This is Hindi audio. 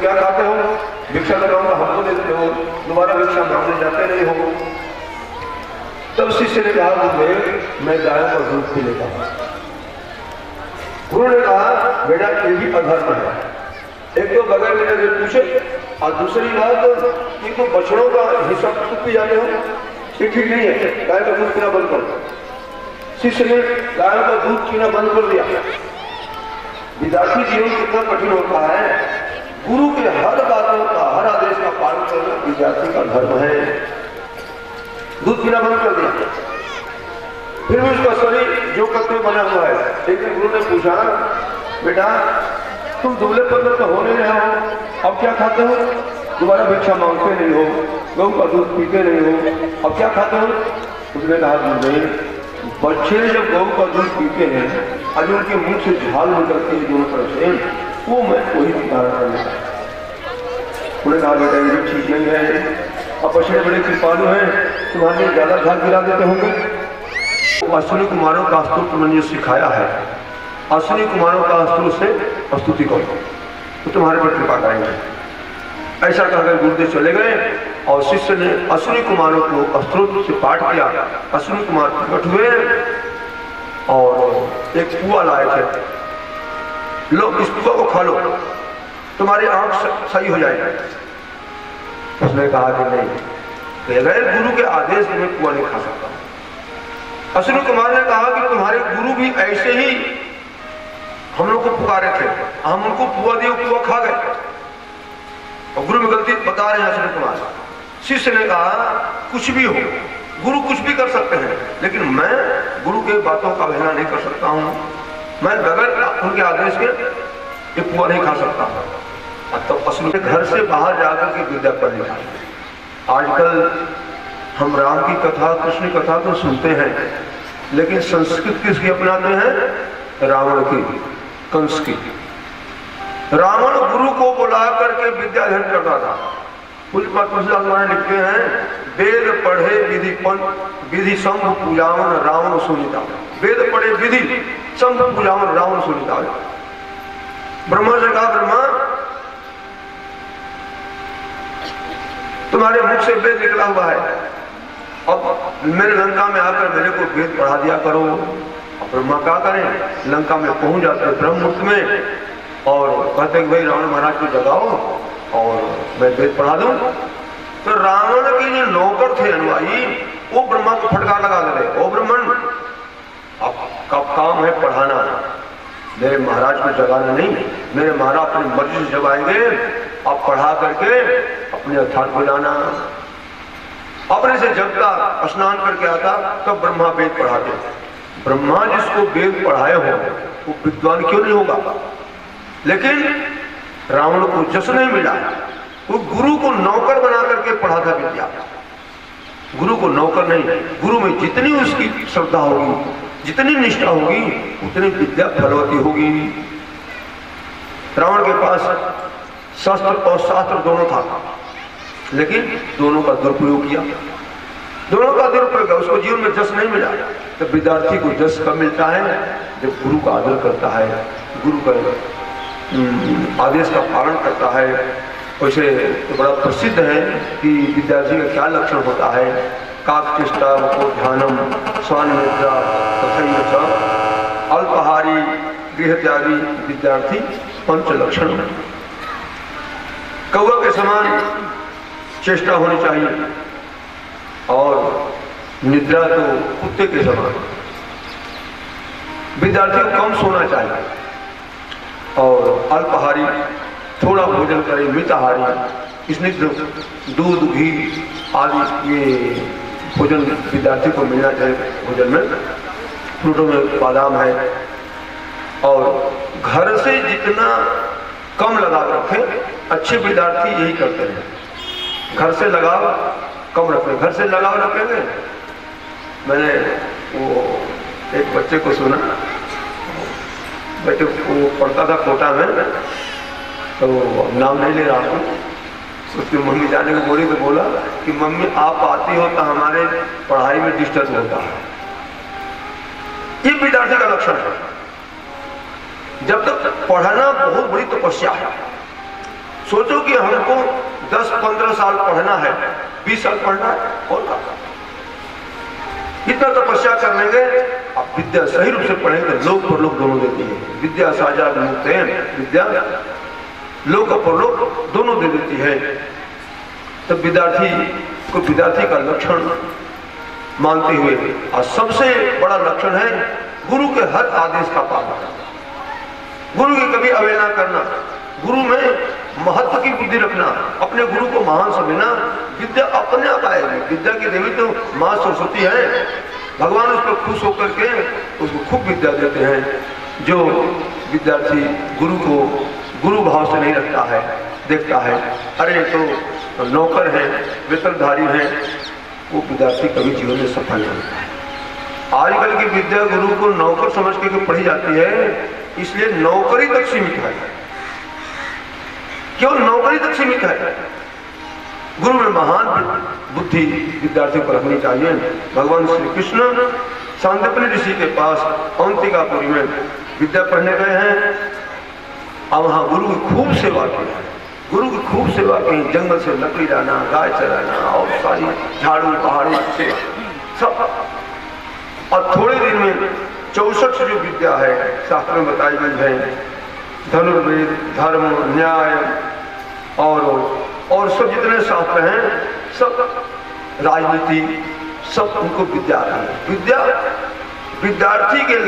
क्या खाते हो? भिक्षा लगाऊंगा, हमको देते हो, दोबारा भिक्षा मांगने जाते नहीं हो। तब शिष्य ने कहा, गुरुदेव मैं गायों का दूध पी लेता हूँ। गुरु ने कहा, बेटा ये भी अधर्म है। एक तो बगैर मेरे से पूछे, और दूसरी बात कि तो बछड़ों का हिस्सा दूध पी जाते हो, ये ठीक नहीं है, गाय का दूध पीना बंद करो। शिष्य ने गायों का दूध पीना बंद कर दिया। विद्यार्थी जीवन कितना कठिन होता है। गुरु के हर बातों का, हर आदेश का पालन करना विद्यार्थी का धर्म है। दूध पीना बंद कर दिया, फिर भी उसका शरीर जो कत्ते बना हुआ है। एक दिन गुरु ने पूछा, बेटा तुम दुबले पतले तो हो नहीं रहे हो, अब क्या खाते हो? दोबारा भिक्षा मांगते नहीं हो, गऊ का दूध पीते नहीं हो, अब क्या खाते हो? उसने कहा, गुरुदेव बच्चे जब गऊ का दूध पीते हैं, आज उनके मुंह से झाल निकलती है दोनों तरफ से, वो मैं कोई धारण कर लेता। उन्होंने कहा, बेटा ये ठीक नहीं है, अब बछड़े बड़े कृपालु हैं, तुम्हारे ज्यादा झाल गिरा देते होंगे। अश्विनी कुमारों का अस्त्र तुमने सिखाया है, अश्विनी कुमारों का अस्त्र से स्तुति करो तो तुम्हारे पर कृपा करेंगे। ऐसा कहकर गुरुदेव चले गए और शिष्य ने अश्विनी कुमारों को अस्त्रों से पाठ किया। अश्विनी कुमार प्रकट हुए और एक पुआ लाए थे, लो इस पुआ को खा लो, तुम्हारी आंख सही हो जाएगी। उसने कहा कि नहीं, बगैर गुरु के आदेश में पुआ नहीं खा सकता। अश्विनी कुमार ने कहा कि तुम्हारे गुरु भी ऐसे ही हम लोग को पुकारे थे, हम उनको पुआ दिए, पुआ खा गए, और गुरु में गलती बता रहे हैं अश्विनी कुमार। शिष्य ने कहा, कुछ भी हो, गुरु कुछ भी कर सकते हैं, लेकिन मैं गुरु के बातों का अवहेलना नहीं कर सकता हूँ। मैं बगैर उनके आदेश के ये पुआ नहीं खा सकता। तो अश्विनी के घर से बाहर जाकर के विद्या पढ़नी चाहिए। आजकल हम राम की कथा, कृष्ण की कथा तो सुनते हैं, लेकिन संस्कृत किसकी अपनाते हैं? रावण की, कंस की। रावण गुरु को बुला करके विद्या अध्ययन करता था। कुछ तुलसीदास लिखते हैं, वेद पढ़े विधि संभ पूजावन रावण सुनिता। वेद पढ़े विधि संभ पूजावन रावण सुनिता। ब्रह्मा से कहा, ब्रह्मा तुम्हारे मुख से वेद निकला हुआ है, अब मेरे लंका में आकर मेरे को वेद पढ़ा दिया करो। अब ब्रह्मा क्या करें, लंका में पहुंच जाते ब्रह्म मुहूर्त में और कहते कि भाई रावण महाराज को जगाओ और मैं वेद पढ़ा दूं। तो रावण के जो नौकर थे अनुयायी, वो ब्रह्मा को फटकार लगा दे रहे, ओ ब्राह्मण आपका काम है पढ़ाना, मेरे महाराज को जगाना नहीं। मेरे महाराज अपनी मर्जी से जब आएंगे, आप पढ़ा करके अपने स्थान को जाना। अपने से जगता, स्नान करके आता, तब ब्रह्मा वेद पढ़ाते। ब्रह्मा जिसको वेद पढ़ाए हो वो विद्वान क्यों नहीं होगा? लेकिन रावण को जस नहीं मिला, वो गुरु को नौकर बना करके पढ़ा था विद्या। गुरु को नौकर नहीं, गुरु में जितनी उसकी श्रद्धा होगी, जितनी निष्ठा होगी, उतनी विद्या फलवती होगी। रावण के पास शस्त्र और शास्त्र दोनों था, लेकिन दोनों का दुरुपयोग किया, दोनों का दुरुपयोग। उसको जीवन में जस नहीं मिला। तो विद्यार्थी को जस कब मिलता है? जब गुरु का आदर करता है, गुरु का आदेश का पालन करता है। वैसे तो बड़ा प्रसिद्ध है कि विद्यार्थी का क्या लक्षण होता है। काकचेष्टा ध्यानम स्वानिद्रा तथैव अल्पहारी गृह त्यागी विद्यार्थी पंच लक्षण। कौवा के समान चेष्टा होनी चाहिए और निद्रा तो कुत्ते के समान। विद्यार्थी को कम सोना चाहिए और अल्पहारी थोड़ा भोजन करे, मिताहारी स्निग्ध दूध घी आदि ये भोजन विद्यार्थी को मिलना चाहिए। भोजन में फ्रूटों में बादाम है, और घर से जितना कम लगाव रखें, अच्छे विद्यार्थी यही करते हैं। घर से लगाव कम रखें, घर से लगाव रखेंगे। मैंने वो एक बच्चे को सुना, बेटे वो पढ़ता था कोटा में, तो नाम नहीं ले रहा हूँ, उसकी मम्मी जाने को बोली तो बोला कि मम्मी आप आती हो तो हमारे पढ़ाई में डिस्टर्ब होता है। ये विद्यार्थी का लक्षण है। जब तक पढ़ना बहुत बड़ी तपस्या है, सोचो कि हमको 10-15 साल पढ़ना है, 20 साल पढ़ना है, और क्या इतना तपस्या करने गए। अब विद्या सही रूप से पढ़ेंगे तो लोक परलोक दोनों देती है। विद्या साझा मुक्ते, विद्या लोक परलोक दोनों दे देती है। तब विद्यार्थी को विद्यार्थी का लक्षण मानते हुए और सबसे बड़ा लक्षण है गुरु के हर आदेश का पालन करना, गुरु की कभी अवहेलना करना, गुरु में महत्व की बुद्धि रखना, अपने गुरु को महान समझना। विद्या अपने आप आएगी। विद्या की देवी तो मां सरस्वती है, भगवान उस पर खुश होकर के उसको खूब विद्या देते हैं। जो विद्यार्थी गुरु को गुरु भाव से नहीं रखता है, देखता है अरे तो नौकर है, वेतनधारी है, वो विद्यार्थी कभी जीवन में सफल नहीं होता है। आजकल की विद्या गुरु को नौकर समझ के पढ़ी जाती है, इसलिए नौकरी तक सीमित है। क्यों नौकरी तक सीमित है? गुरु में महान बुद्धि विद्यार्थी को रखनी चाहिए। भगवान श्री कृष्ण सांदीपनि ऋषि के पास अवंतिकापुरी में विद्या पढ़ने गए हैं और वहां गुरु की खूब सेवा की है। गुरु की खूब सेवा की, जंगल से लकड़ी लाना, गाय चराना और सारी झाड़ू पहाड़ी सेवा सब। और थोड़े दिन में 64 जो विद्या है शास्त्र में बताई गई है, धनुर्वेद, धर्म, न्याय और सब जितने शास्त्र हैं, सब राजनीति, सब उनको विद्या है। विद्या विद्यार्थी के